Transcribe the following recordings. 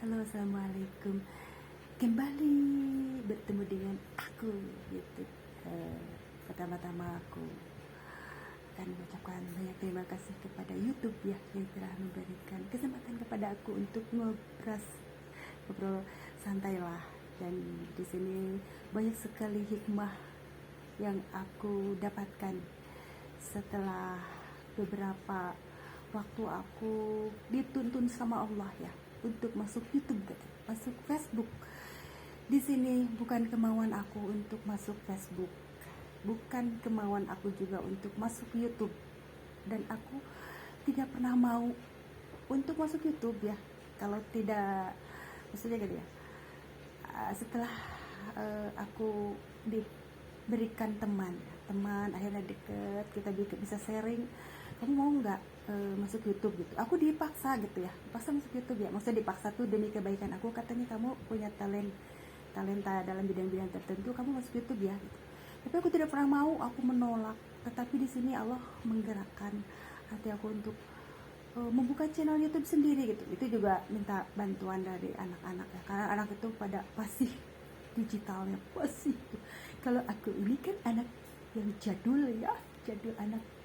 Halo, assalamualaikum. Kembali bertemu dengan aku gitu. Pertama-tama aku akan mengucapkan banyak terima kasih kepada YouTube ya yang telah memberikan kesempatan kepada aku untuk ngobrol santai lah. Dan di sini banyak sekali hikmah yang aku dapatkan setelah beberapa waktu aku dituntun sama Allah ya untuk masuk YouTube, masuk Facebook. Di sini bukan kemauan aku untuk masuk Facebook, bukan kemauan aku juga untuk masuk YouTube, dan aku tidak pernah mau untuk masuk YouTube ya. Kalau tidak, maksudnya gitu ya. Setelah aku diberikan teman akhirnya deket, kita bisa sharing, kamu mau nggak masuk YouTube gitu. Aku dipaksa gitu ya, dipaksa masuk YouTube ya, maksudnya dipaksa tuh demi kebaikan aku, katanya kamu punya talenta dalam bidang-bidang tertentu, kamu masuk YouTube ya gitu. Tapi aku tidak pernah mau, aku menolak. Tetapi di sini Allah menggerakkan hati aku untuk membuka channel YouTube sendiri gitu. Itu juga minta bantuan dari anak-anak ya, karena anak itu pada pasif digitalnya, pasif. Kalau aku ini kan anak yang jadul ya,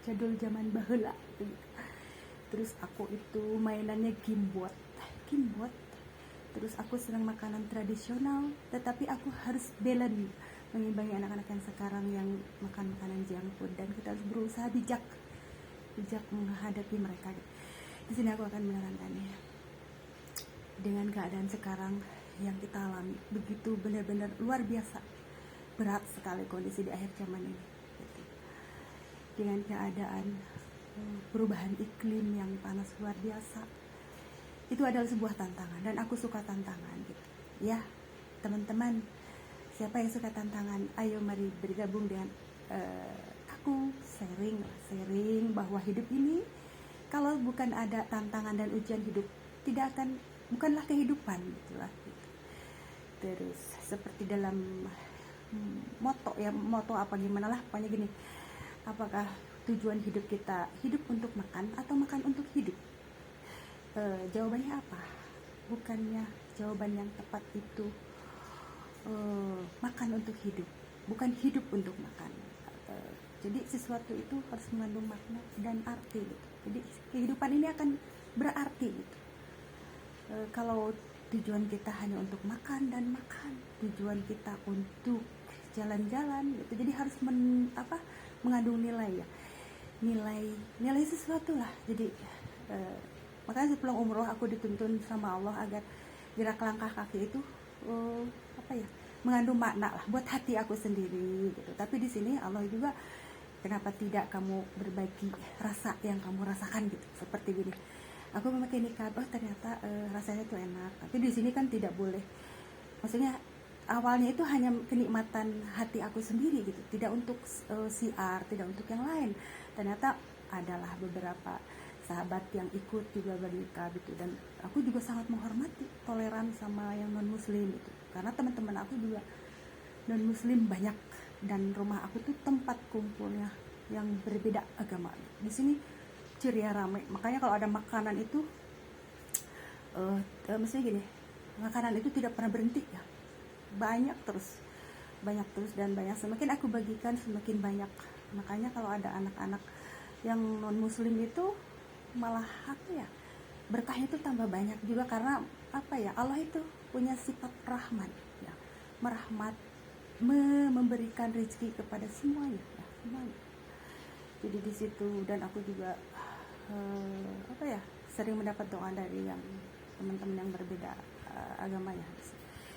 jadul zaman bahula gitu. Terus aku itu mainannya gamebot. Terus aku senang makanan tradisional, tetapi aku harus balance mengimbangi anak-anak yang sekarang yang makan makanan junk food, dan kita harus berusaha bijak menghadapi mereka. Di sini aku akan menerankannya. Dengan keadaan sekarang yang kita alami begitu benar-benar luar biasa, berat sekali kondisi di akhir zaman ini. Dengan keadaan perubahan iklim yang panas luar biasa, itu adalah sebuah tantangan, dan aku suka tantangan gitu. Ya, teman-teman, siapa yang suka tantangan, ayo mari bergabung dengan aku, sharing bahwa hidup ini kalau bukan ada tantangan dan ujian hidup, bukanlah kehidupan gitulah gitu. Terus seperti dalam moto apa gimana lah, pokoknya gini, apakah tujuan hidup kita hidup untuk makan atau makan untuk hidup? Jawabannya apa? Bukannya jawaban yang tepat itu makan untuk hidup, bukan hidup untuk makan. Jadi sesuatu itu harus mengandung makna dan arti gitu. Jadi kehidupan ini akan berarti gitu. Kalau tujuan kita hanya untuk makan, tujuan kita untuk jalan-jalan gitu, jadi harus mengandung nilai ya, nilai sesuatu lah. Jadi makanya sebelum umroh aku dituntun sama Allah agar gerak langkah kaki itu mengandung makna lah buat hati aku sendiri gitu. Tapi di sini Allah juga, kenapa tidak kamu berbagi rasa yang kamu rasakan gitu, seperti gini, aku memakai niqab, ternyata rasanya tuh enak, tapi di sini kan tidak boleh. Maksudnya awalnya itu hanya kenikmatan hati aku sendiri gitu, tidak untuk siar, tidak untuk yang lain. Ternyata adalah beberapa sahabat yang ikut juga bernikah gitu, dan aku juga sangat menghormati, toleran sama yang non muslim gitu, karena teman-teman aku juga non muslim banyak, dan rumah aku tuh tempat kumpulnya yang berbeda agama. Di sini ceria, rame, makanya kalau ada makanan itu maksudnya gini, makanan itu tidak pernah berhenti ya, banyak terus, dan banyak, semakin aku bagikan semakin banyak. Makanya kalau ada anak-anak yang non muslim itu malah berkahnya itu tambah banyak juga, karena Allah itu punya sifat rahman ya, merahmat, memberikan rezeki kepada semuanya ya, semuanya. Jadi di situ, dan aku juga sering mendapat doa dari yang teman-teman yang berbeda agama ya.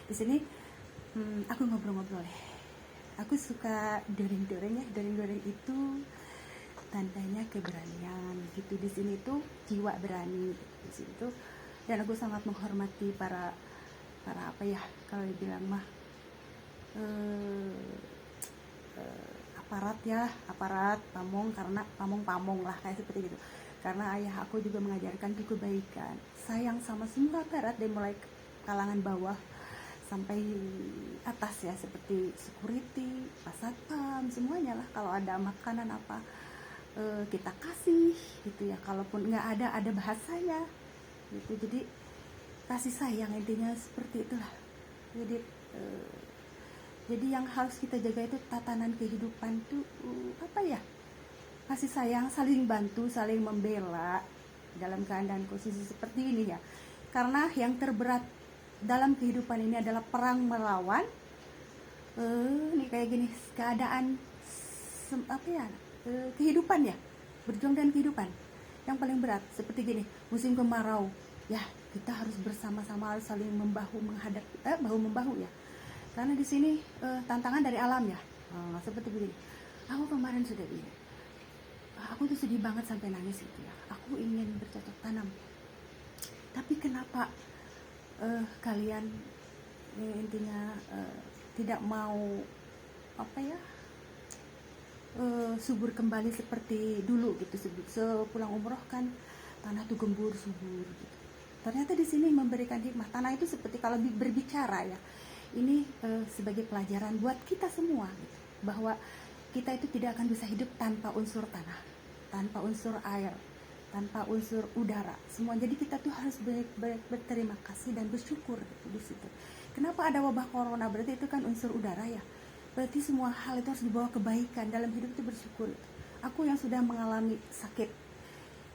Di sini aku ngobrol-ngobrol ya. Aku suka dering-dering ya, dering-dering itu tandanya keberanian gitu. Di sini tuh jiwa berani di situ, dan aku sangat menghormati para kalau dibilang mah aparat pamong lah, kayak seperti gitu. Karena ayah aku juga mengajarkan tuh kebaikan, sayang sama semua aparat, dari mulai kalangan bawah sampai atas ya, seperti security, pasatpam, semuanya lah. Kalau ada makanan kita kasih gitu ya, kalaupun nggak ada bahasanya gitu. Jadi kasih sayang, intinya seperti itulah. Jadi jadi yang harus kita jaga itu tatanan kehidupan tuh apa ya, kasih sayang, saling bantu, saling membela dalam keadaan posisi seperti ini ya. Karena yang terberat dalam kehidupan ini adalah perang melawan ini kayak gini, keadaan apa ya, kehidupan ya, berjuang dengan kehidupan yang paling berat seperti gini, musim kemarau ya, kita harus bersama-sama, harus saling membahu menghadapi bahu membahu ya, karena di sini tantangan dari alam ya. Seperti begini, aku kemarin sudah ini, aku tuh sedih banget sampai nangis gitu ya, aku ingin bercocok tanam, tapi kenapa kalian intinya tidak mau apa ya, subur kembali seperti dulu gitu. Sepulang umroh kan tanah tuh gembur subur gitu. Ternyata di sini memberikan hikmah. Tanah itu seperti kalau berbicara ya, ini sebagai pelajaran buat kita semua gitu, bahwa kita itu tidak akan bisa hidup tanpa unsur tanah, tanpa unsur air, tanpa unsur udara semua. Jadi kita tuh harus berterima kasih dan bersyukur gitu di situ. Kenapa ada wabah corona? Berarti itu kan unsur udara ya. Berarti semua hal itu harus dibawa kebaikan dalam hidup, itu bersyukur. Aku yang sudah mengalami sakit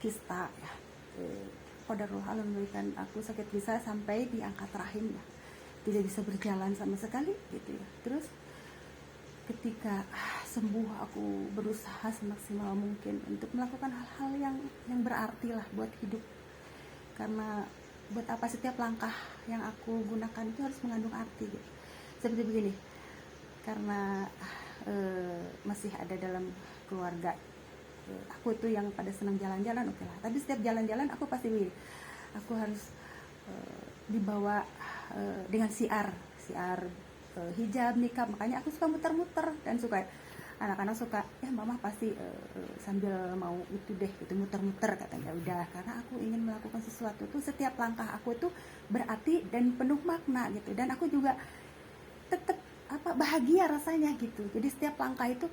kista ya, qadarullah Allah memberikan aku sakit kista sampai di angkat rahim ya, tidak bisa berjalan sama sekali gitu ya. Terus ketika sembuh, aku berusaha semaksimal mungkin untuk melakukan hal-hal yang berarti lah buat hidup. Karena buat apa setiap langkah yang aku gunakan itu harus mengandung arti gitu. Seperti begini, karena masih ada dalam keluarga aku itu yang pada senang jalan-jalan, oke lah. Tapi setiap jalan-jalan aku pasti aku harus dibawa dengan siar hijab, nikah. Makanya aku suka muter-muter dan suka anak-anak suka ya mama pasti sambil mau itu deh itu muter-muter katanya. Udah, karena aku ingin melakukan sesuatu tuh, setiap langkah aku itu berarti dan penuh makna gitu. Dan aku juga tetap bahagia rasanya gitu. Jadi setiap langkah itu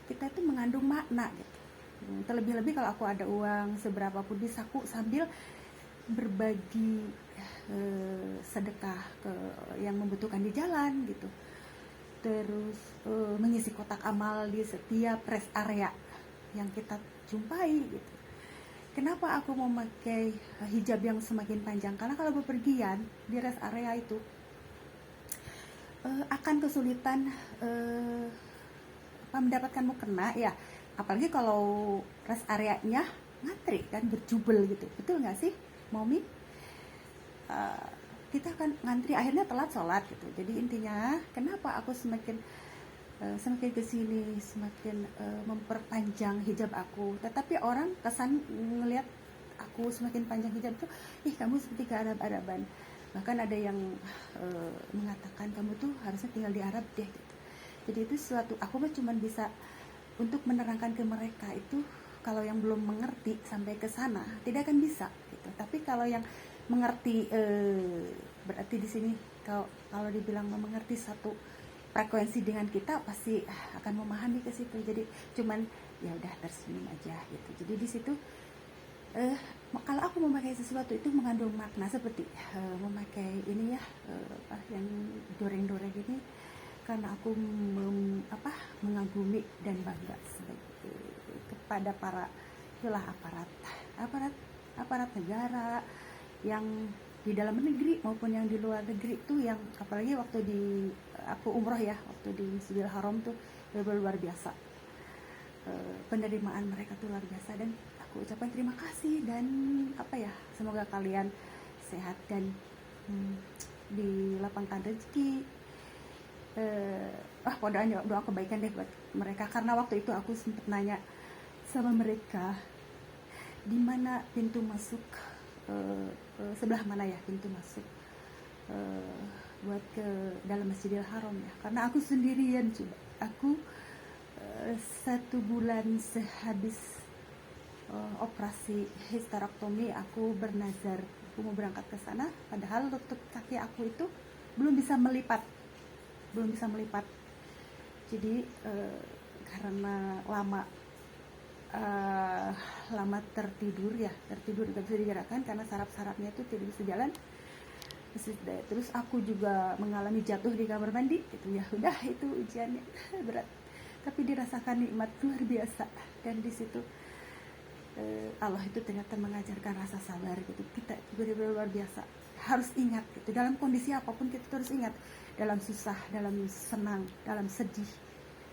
kita itu mengandung makna gitu. Terlebih-lebih kalau aku ada uang seberapa pun bisa aku sambil berbagi sedekah ke yang membutuhkan di jalan gitu. Terus mengisi kotak amal di setiap rest area yang kita jumpai gitu. Kenapa aku mau pakai hijab yang semakin panjang? Karena kalau bepergian di rest area itu akan kesulitan mendapatkan mukena ya, apalagi kalau rest areanya ngantri kan, berjubel gitu. Betul nggak sih Momi? Kita akan ngantri, akhirnya telat sholat gitu. Jadi intinya kenapa aku semakin kesini semakin memperpanjang hijab aku, tetapi orang kesan ngelihat aku semakin panjang hijab tuh, kamu seperti ke Arab-Araban. Bahkan ada yang mengatakan kamu tuh harusnya tinggal di Arab deh gitu. Jadi itu suatu, aku mah cuma bisa untuk menerangkan ke mereka itu. Kalau yang belum mengerti sampai ke sana tidak akan bisa gitu. Tapi kalau yang mengerti, berarti di sini kalau dibilang mengerti satu frekuensi dengan kita, pasti akan memahami ke situ. Jadi cuman ya udah tersenyum aja gitu. Jadi di situ kalau aku memakai sesuatu itu mengandung makna, seperti memakai ini ya, yang doreng-doreng ini, karena aku mengagumi dan bangga kepada para itulah aparat negara yang di dalam negeri maupun yang di luar negeri tuh, yang apalagi waktu aku umroh ya, waktu di Masjidil Haram tuh luar biasa. Penerimaan mereka tuh luar biasa, dan aku ucapkan terima kasih. Dan semoga kalian sehat dan dilapangkan rezeki. Doa kebaikan deh buat mereka, karena waktu itu aku sempat nanya sama mereka di mana pintu masuk, sebelah mana ya pintu masuk buat ke dalam Masjidil Haram ya, karena aku sendirian. Coba aku 1 bulan sehabis operasi histerektomi, aku bernazar aku mau berangkat ke sana, padahal lutut kaki aku itu belum bisa melipat. Jadi karena lama uh, lama tertidur nggak bisa digerakkan karena saraf-sarafnya itu tidak bisa jalan. Terus aku juga mengalami jatuh di kamar mandi gitu ya. Udah, itu ujiannya berat, tapi dirasakan nikmat luar biasa. Dan di situ Allah itu ternyata mengajarkan rasa sabar gitu. Kita benar-benar luar biasa, harus ingat gitu, dalam kondisi apapun kita terus ingat, dalam susah, dalam senang, dalam sedih,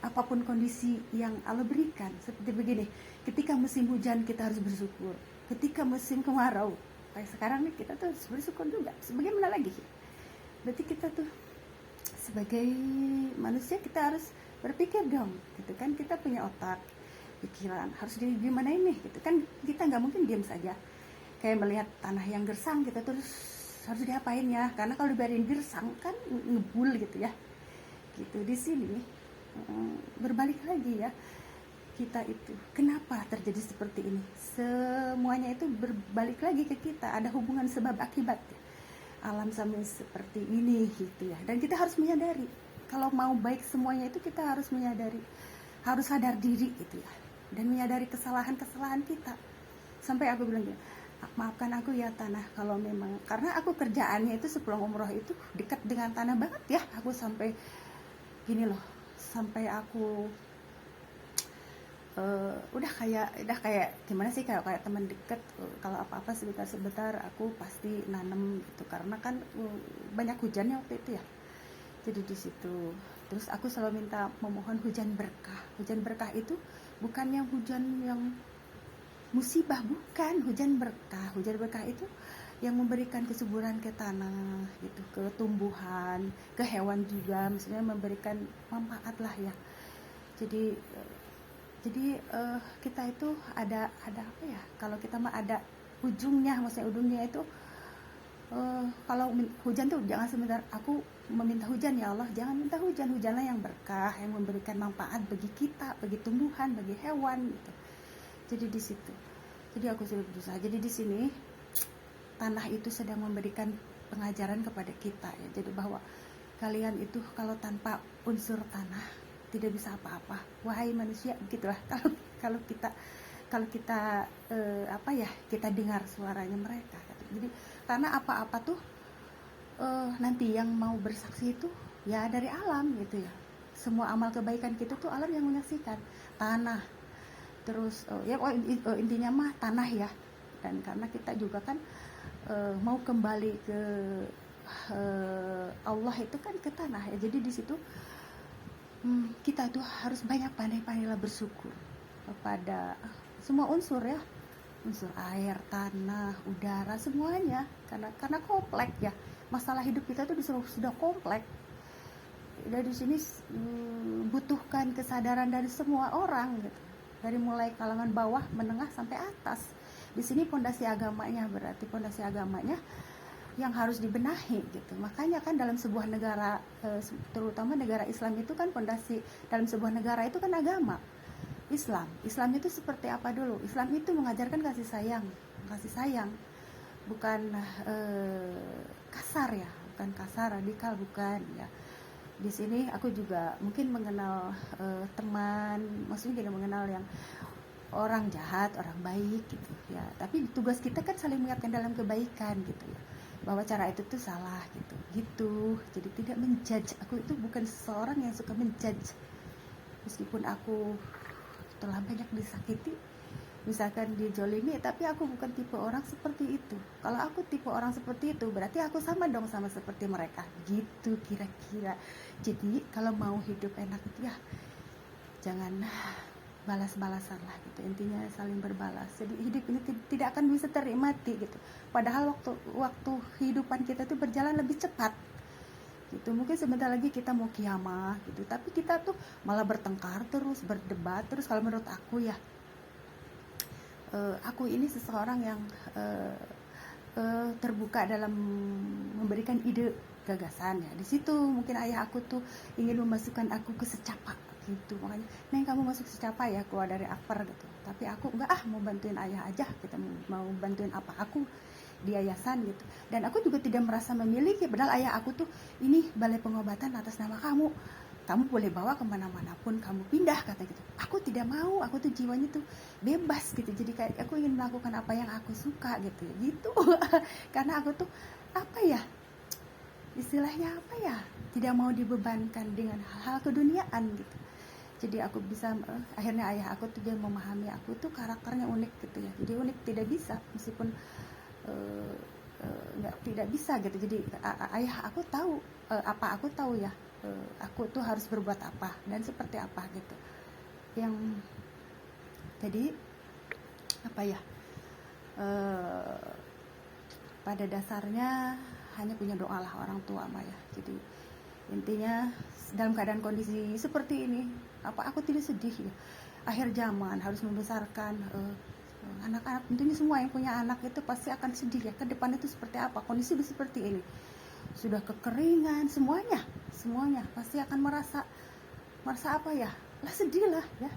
apapun kondisi yang Allah berikan. Seperti begini, ketika musim hujan kita harus bersyukur, ketika musim kemarau kayak sekarang nih kita tuh harus bersyukur juga. Bagaimana lagi? Berarti kita tuh sebagai manusia kita harus berpikir dong gitu kan. Kita punya otak, pikiran, harus gimana ini gitu kan. Kita nggak mungkin diam saja kayak melihat tanah yang gersang, kita terus harus diapain ya, karena kalau dibiarin gersang kan ngebul gitu ya. Gitu di sini berbalik lagi ya, kita itu kenapa terjadi seperti ini, semuanya itu berbalik lagi ke kita, ada hubungan sebab akibat ya. Alam sampai seperti ini gitu ya. Dan kita harus menyadari, kalau mau baik semuanya itu kita harus menyadari, harus sadar diri gitu ya, dan menyadari kesalahan-kesalahan kita. Sampai aku bilang, maafkan aku ya tanah, kalau memang karena aku kerjaannya itu sepulang umroh itu dekat dengan tanah banget ya. Aku sampai gini loh, sampai aku udah kayak gimana sih, kayak teman deket. Kalau apa-apa sebentar aku pasti nanem gitu, karena kan banyak hujannya waktu itu ya. Jadi di situ terus aku selalu memohon hujan berkah. Hujan berkah itu bukan yang hujan yang musibah, bukan. Hujan berkah itu yang memberikan kesuburan ke tanah gitu, ke tumbuhan, ke hewan juga, maksudnya memberikan manfaat lah ya. Jadi kita itu ada apa ya, kalau kita mah ada ujungnya, maksudnya ujungnya itu kalau hujan tuh jangan sebentar aku meminta hujan ya Allah, jangan minta hujan. Hujanlah yang berkah, yang memberikan manfaat bagi kita, bagi tumbuhan, bagi hewan gitu. Jadi di situ, jadi aku sudah berusaha. Jadi di sini tanah itu sedang memberikan pengajaran kepada kita ya, jadi bahwa kalian itu kalau tanpa unsur tanah tidak bisa apa-apa, wahai manusia, gitulah. Kalau kita apa ya, kita dengar suaranya mereka. Jadi karena apa-apa tuh nanti yang mau bersaksi itu ya dari alam gitu ya. Semua amal kebaikan kita tuh alam yang menyaksikan, tanah. Terus ya intinya mah tanah ya. Dan karena kita juga kan mau kembali ke Allah itu kan ke tanah ya. Jadi di situ kita tuh harus banyak pandai-pandailah bersyukur kepada semua unsur ya, unsur air, tanah, udara, semuanya. Karena kompleks ya, masalah hidup kita tuh sudah kompleks. Dari sini butuhkan kesadaran dari semua orang gitu, dari mulai kalangan bawah, menengah sampai atas. Di sini pondasi agamanya, berarti pondasi agamanya yang harus dibenahi gitu. Makanya kan dalam sebuah negara, terutama negara Islam itu kan pondasi dalam sebuah negara itu kan agama Islam. Islam itu seperti apa dulu? Islam itu mengajarkan kasih sayang, bukan kasar ya, bukan kasar, radikal, bukan ya. Di sini aku juga mungkin mengenal teman, maksudnya tidak mengenal yang orang jahat, orang baik gitu ya. Tapi tugas kita kan saling mengingatkan dalam kebaikan gitu ya, bahwa cara itu tuh salah gitu. Jadi tidak menjudge. Aku itu bukan seseorang yang suka menjudge, meskipun aku telah banyak disakiti, misalkan dijolimi, tapi aku bukan tipe orang seperti itu. Kalau aku tipe orang seperti itu, berarti aku sama dong sama seperti mereka gitu kira-kira. Jadi kalau mau hidup enak itu ya jangan balas-balasan lah gitu, intinya saling berbalas. Jadi hidup ini tidak akan bisa ternikmati gitu, padahal waktu kehidupan kita tuh berjalan lebih cepat gitu. Mungkin sebentar lagi kita mau kiamah gitu, tapi kita tuh malah bertengkar terus, berdebat terus. Kalau menurut aku ya, aku ini seseorang yang terbuka dalam memberikan ide, gagasan ya. Di situ mungkin ayah aku tuh ingin memasukkan aku ke secapa gitu, makanya Neng kamu masuk secapa ya, keluar dari Akper gitu. Tapi aku enggak, mau bantuin ayah aja, kita mau bantuin apa aku di yayasan gitu. Dan aku juga tidak merasa memiliki, padahal ayah aku tuh ini balai pengobatan atas nama kamu, kamu boleh bawa kemana-mana pun kamu pindah, kata gitu. Aku tidak mau, aku tuh jiwanya tuh bebas gitu, jadi kayak aku ingin melakukan apa yang aku suka gitu gitu. Karena aku tuh apa ya, istilahnya apa ya, tidak mau dibebankan dengan hal-hal keduniaan gitu. Jadi aku bisa akhirnya ayah aku tuh dia memahami aku tuh karakternya unik gitu ya, jadi unik, tidak bisa meskipun nggak tidak bisa gitu. Jadi ayah aku tahu apa aku tahu ya, aku tuh harus berbuat apa dan seperti apa gitu. Yang jadi apa ya, pada dasarnya hanya punya doa lah orang tua mah ya. Jadi intinya dalam keadaan kondisi seperti ini, apa aku tidak sedih ya, akhir zaman harus membesarkan anak-anak. Tentunya semua yang punya anak itu pasti akan sedih ya, ke depan itu seperti apa, kondisi seperti ini, sudah kekeringan, semuanya pasti akan merasa apa ya, lah sedih lah ya.